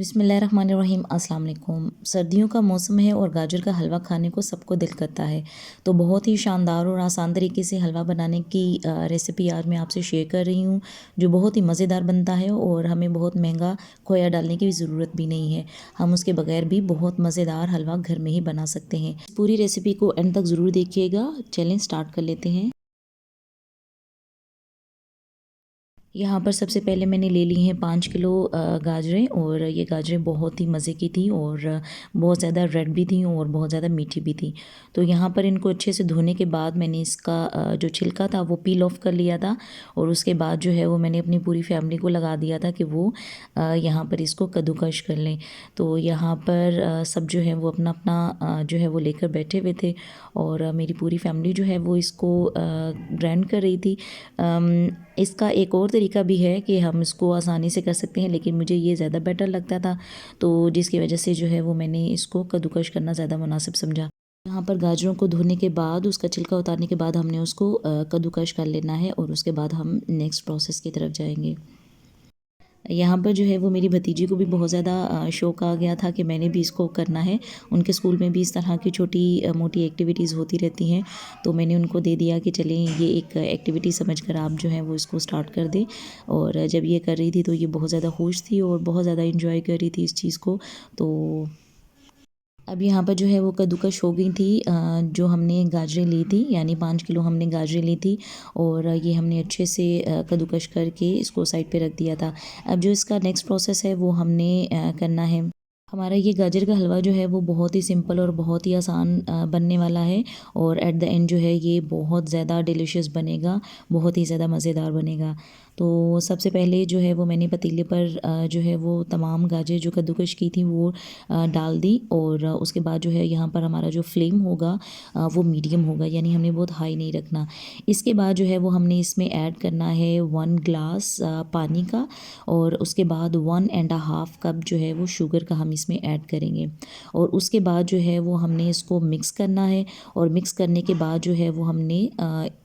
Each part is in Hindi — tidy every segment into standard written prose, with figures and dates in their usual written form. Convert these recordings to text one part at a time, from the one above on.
बिस्मिल्लाहिर्रहमानिर्रहीम अस्सलाम वालेकुम। सर्दियों का मौसम है और गाजर का हलवा खाने को सबको दिल करता है। तो बहुत ही शानदार और आसान तरीके से हलवा बनाने की रेसिपी आज मैं आपसे शेयर कर रही हूँ, जो बहुत ही मज़ेदार बनता है और हमें बहुत महंगा खोया डालने की भी ज़रूरत भी नहीं है। हम उसके बगैर भी बहुत मज़ेदार हलवा घर में ही बना सकते हैं। पूरी रेसिपी को एंड तक ज़रूर देखिएगा। चलें स्टार्ट कर लेते हैं। यहाँ पर सबसे पहले मैंने ले ली हैं 5 किलो गाजरें, और ये गाजरें बहुत ही मज़े की थी और बहुत ज़्यादा रेड भी थी और बहुत ज़्यादा मीठी भी थी। तो यहाँ पर इनको अच्छे से धोने के बाद मैंने इसका जो छिलका था वो पील ऑफ कर लिया था, और उसके बाद जो है वो मैंने अपनी पूरी फैमिली को लगा दिया था कि वो यहाँ पर इसको कद्दूकश कर लें। तो यहाँ पर सब जो है वो अपना अपना जो है वो लेकर बैठे हुए थे, और मेरी पूरी फैमिली जो है वो इसको ग्राइंड कर रही थी। इसका एक और तरीका भी है कि हम इसको आसानी से कर सकते हैं, लेकिन मुझे ये ज़्यादा बेटर लगता था, तो जिसकी वजह से जो है वो मैंने इसको कद्दूकश करना ज़्यादा मुनासिब समझा। यहाँ पर गाजरों को धोने के बाद उसका छिलका उतारने के बाद हमने उसको कद्दूकश कर लेना है, और उसके बाद हम नेक्स्ट प्रोसेस की तरफ जाएंगे। यहाँ पर जो है वो मेरी भतीजी को भी बहुत ज़्यादा शौक़ आ गया था कि मैंने भी इसको करना है। उनके स्कूल में भी इस तरह की छोटी मोटी एक्टिविटीज़ होती रहती हैं, तो मैंने उनको दे दिया कि चलें ये एक एक्टिविटी समझकर आप जो है वो इसको स्टार्ट कर दें। और जब ये कर रही थी तो ये बहुत ज़्यादा खुश थी और बहुत ज़्यादा इंजॉय कर रही थी इस चीज़ को। तो अब यहाँ पर जो है वो कद्दूकश हो गई थी। जो हमने गाजरें ली थी, यानी 5 किलो हमने गाजरें ली थी, और ये हमने अच्छे से कद्दूकश करके इसको साइड पे रख दिया था। अब जो इसका नेक्स्ट प्रोसेस है वो हमने करना है। हमारा ये गाजर का हलवा जो है वो बहुत ही सिंपल और बहुत ही आसान बनने वाला है, और एट द एंड जो है ये बहुत ज़्यादा डिलीशियस बनेगा, बहुत ही ज़्यादा मज़ेदार बनेगा। तो सबसे पहले जो है वो मैंने पतीले पर जो है वो तमाम गाजर जो कद्दूकश की थी वो डाल दी, और उसके बाद जो है यहाँ पर हमारा जो फ्लेम होगा वो मीडियम होगा, यानी हमने बहुत हाई नहीं रखना। इसके बाद जो है वो हमने इसमें ऐड करना है 1 ग्लास पानी का, और उसके बाद 1.5 कप जो है वो शुगर का हम इसमें ऐड करेंगे, और उसके बाद जो है वो हमने इसको मिक्स करना है, और मिक्स करने के बाद जो है वो हमने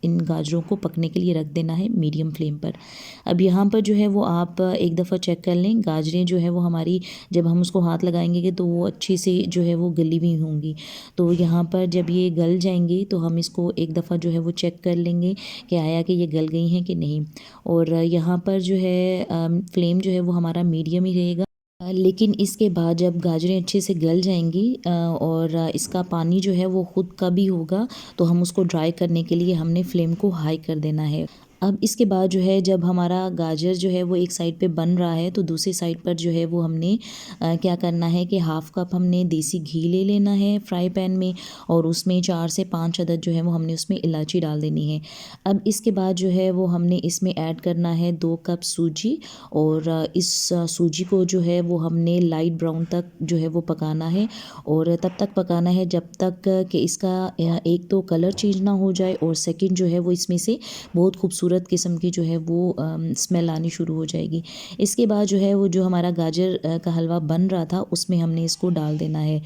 इन गाजरों को पकने के लिए रख देना है मीडियम फ्लेम पर। अब यहाँ पर जो है वो आप एक दफ़ा चेक कर लें, गाजरें जो है वो हमारी जब हम उसको हाथ लगाएंगे तो वो अच्छी से जो है वो गली हुई होंगी। तो यहाँ पर जब ये गल जाएंगी तो हम इसको एक दफ़ा जो है वो चेक कर लेंगे कि आया कि ये गल गई हैं कि नहीं। और यहाँ पर जो है फ्लेम जो है वो हमारा मीडियम ही रहेगा। लेकिन इसके बाद जब गाजरें अच्छे से गल जाएंगी और इसका पानी जो है वो खुद का भी होगा, तो हम उसको ड्राई करने के लिए हमने फ्लेम को हाई कर देना है। अब इसके बाद जो है जब हमारा गाजर जो है वो एक साइड पे बन रहा है, तो दूसरी साइड पर जो है वो हमने क्या करना है कि हाफ़ कप हमने देसी घी ले लेना है फ्राई पैन में, और उसमें 4 से 5 अदद जो है वो हमने उसमें इलायची डाल देनी है। अब इसके बाद जो है वो हमने इसमें ऐड करना है 2 कप सूजी, और इस सूजी को जो है वो हमने लाइट ब्राउन तक जो है वो पकाना है, और तब तक पकाना है जब तक कि इसका एक तो कलर चेंज ना हो जाए, और सेकंड जो है वो इसमें से बहुत खूबसूरत किस्म की जो है वो स्मेल आनी शुरू हो जाएगी। इसके बाद जो है वो जो हमारा गाजर का हलवा बन रहा था उसमें हमने इसको डाल देना है।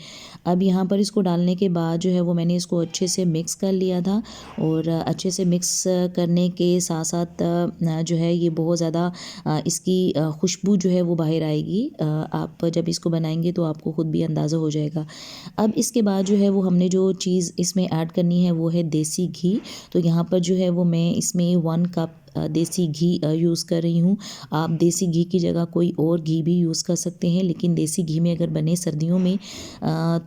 अब यहाँ पर इसको डालने के बाद जो है वो मैंने इसको अच्छे से मिक्स कर लिया था, और अच्छे से मिक्स करने के साथ साथ जो है ये बहुत ज़्यादा इसकी खुशबू जो है वो बाहर आएगी। आप जब इसको बनाएंगे तो आपको ख़ुद भी अंदाज़ा हो जाएगा। अब इसके बाद जो है वो हमने जो चीज़ इसमें ऐड करनी है वो है देसी घी। तो यहाँ पर जो है वो मैं इसमें 1 कप देसी घी यूज़ कर रही हूँ। आप देसी घी की जगह कोई और घी भी यूज़ कर सकते हैं, लेकिन देसी घी में अगर बने सर्दियों में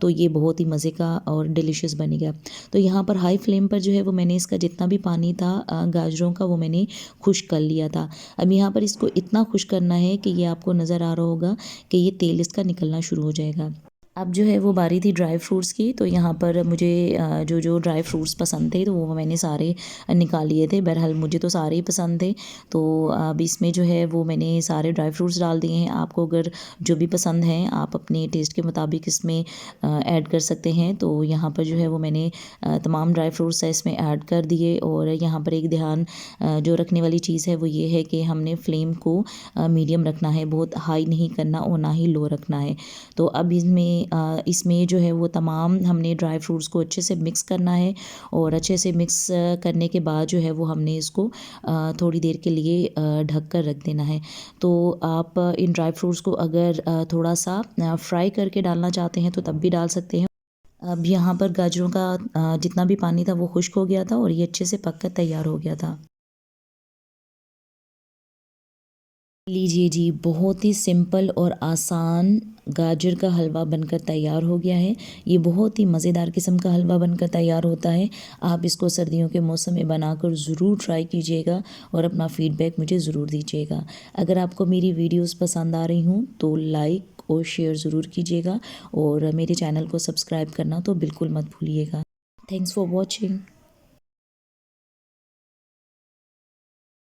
तो ये बहुत ही मज़े का और डिलीशियस बनेगा। तो यहाँ पर हाई फ्लेम पर जो है वो मैंने इसका जितना भी पानी था गाजरों का वो मैंने खुश्क कर लिया था। अब यहाँ पर इसको इतना खुश्क करना है कि ये आपको नज़र आ रहा होगा कि ये तेल इसका निकलना शुरू हो जाएगा। अब जो है वो बारी थी ड्राई फ्रूट्स की, तो यहाँ पर मुझे जो जो ड्राई फ्रूट्स पसंद थे तो वो मैंने सारे निकाल लिए थे। बहरहाल मुझे तो सारे ही पसंद थे, तो अब इसमें जो है वो मैंने सारे ड्राई फ्रूट्स डाल दिए हैं। आपको अगर जो भी पसंद हैं आप अपने टेस्ट के मुताबिक इसमें ऐड कर सकते हैं। तो यहाँ पर जो है वो मैंने तमाम ड्राई फ्रूट्स इसमें ऐड कर दिए, और यहाँ पर एक ध्यान जो रखने वाली चीज़ है वो ये है कि हमने फ्लेम को मीडियम रखना है, बहुत हाई नहीं करना और ना ही लो रखना है। तो अब इसमें इसमें जो है वो तमाम हमने ड्राई फ्रूट्स को अच्छे से मिक्स करना है और अच्छे से मिक्स करने के बाद जो है वो हमने इसको थोड़ी देर के लिए ढक कर रख देना है। तो आप इन ड्राई फ्रूट्स को अगर थोड़ा सा फ्राई करके डालना चाहते हैं तो तब भी डाल सकते हैं। अब यहाँ पर गाजरों का जितना भी पानी था वो खुश्क हो गया था और ये अच्छे से पक कर तैयार हो गया था। लीजिए जी, बहुत ही सिंपल और आसान गाजर का हलवा बनकर तैयार हो गया है। ये बहुत ही मज़ेदार किस्म का हलवा बनकर तैयार होता है। आप इसको सर्दियों के मौसम में बनाकर ज़रूर ट्राई कीजिएगा और अपना फ़ीडबैक मुझे ज़रूर दीजिएगा। अगर आपको मेरी वीडियोस पसंद आ रही हूँ तो लाइक और शेयर ज़रूर कीजिएगा और मेरे चैनल को सब्सक्राइब करना तो बिल्कुल मत भूलिएगा। Thanks for watching.